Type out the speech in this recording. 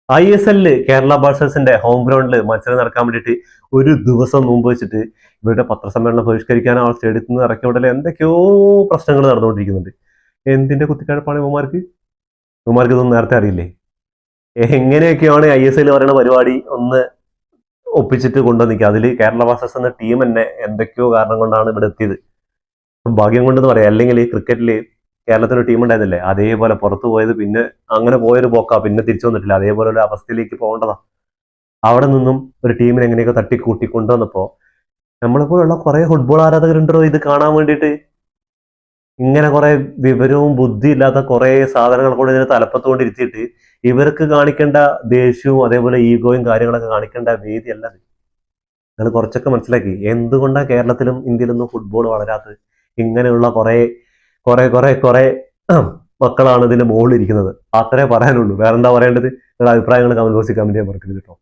ISL Kerala ബ്ലാസ്റ്റേഴ്സിന്റെ home ഗ്രൗണ്ടിൽ മത്സരം നടക്കാൻ വേണ്ടിയിട്ട് ഒരു ദിവസം മുമ്പ് വെച്ചിട്ട് ഇവരുടെ പത്രസമ്മേളനം ബഹിഷ്കരിക്കാൻ ആ സ്റ്റേഡിയത്തിൽ നിന്ന് ഇറക്കിയ ഉടനെ എന്തൊക്കെയോ പ്രശ്നങ്ങൾ നടന്നുകൊണ്ടിരിക്കുന്നുണ്ട്. എന്തിന്റെ കുത്തിക്കഴപ്പാണ് ഇവന്മാർക്ക്? ഇവന്മാർക്ക് ഇതൊന്നും നേരത്തെ അറിയില്ലേ? എങ്ങനെയൊക്കെയാണ് ISL പറയുന്ന പരിപാടി ഒന്ന് ഒപ്പിച്ചിട്ട് കൊണ്ടുവന്നിക്കുക? അതിൽ കേരള ബ്ലാസ്റ്റേഴ്സ് എന്ന ടീം തന്നെ എന്തൊക്കെയോ കാരണം കൊണ്ടാണ് ഇവിടെ എത്തിയത്. ഭാഗ്യം കൊണ്ടെന്ന് പറയാം. അല്ലെങ്കിൽ ക്രിക്കറ്റിൽ കേരളത്തിൽ ഒരു ടീം ഉണ്ടായിരുന്നില്ലേ, അതേപോലെ പുറത്തു പോയത് പിന്നെ അങ്ങനെ പോയൊരു പോക്കാ, പിന്നെ തിരിച്ചു വന്നിട്ടില്ല. അതേപോലെ ഒരു അവസ്ഥയിലേക്ക് പോകേണ്ടതാ. അവിടെ നിന്നും ഒരു ടീമിനെ എങ്ങനെയൊക്കെ തട്ടിക്കൂട്ടി കൊണ്ടുവന്നപ്പോ നമ്മളെപ്പോലുള്ള കുറെ ഫുട്ബോൾ ആരാധകരുണ്ടോ ഇത് കാണാൻ വേണ്ടിയിട്ട്? ഇങ്ങനെ കുറെ വിവരവും ബുദ്ധി ഇല്ലാത്ത കുറെ സാധനങ്ങൾ കൊണ്ട് ഇതിനെ തലപ്പത്തുകൊണ്ടിരുത്തിയിട്ട് ഇവർക്ക് കാണിക്കേണ്ട ദേഷ്യവും അതേപോലെ ഈഗോയും കാര്യങ്ങളൊക്കെ കാണിക്കേണ്ട വേദിയല്ല ഇത്. നിങ്ങൾ കുറച്ചൊക്കെ മനസ്സിലാക്കി എന്തുകൊണ്ടാണ് കേരളത്തിലും ഇന്ത്യയിലൊന്നും ഫുട്ബോൾ വളരാത്തത്? ഇങ്ങനെയുള്ള കുറെ കുറെ കുറെ കുറെ മക്കളാണ് ഇതിന്റെ മുകളിൽ ഇരിക്കുന്നത്. അത്രേ പറയാനുള്ളൂ. വേറെന്താ പറയേണ്ടത്? നിങ്ങളുടെ അഭിപ്രായങ്ങൾ കമന്റ് ബോക്സിൽ കമന്റ് ചെയ്യാൻ മറക്കരുത് കേട്ടോ.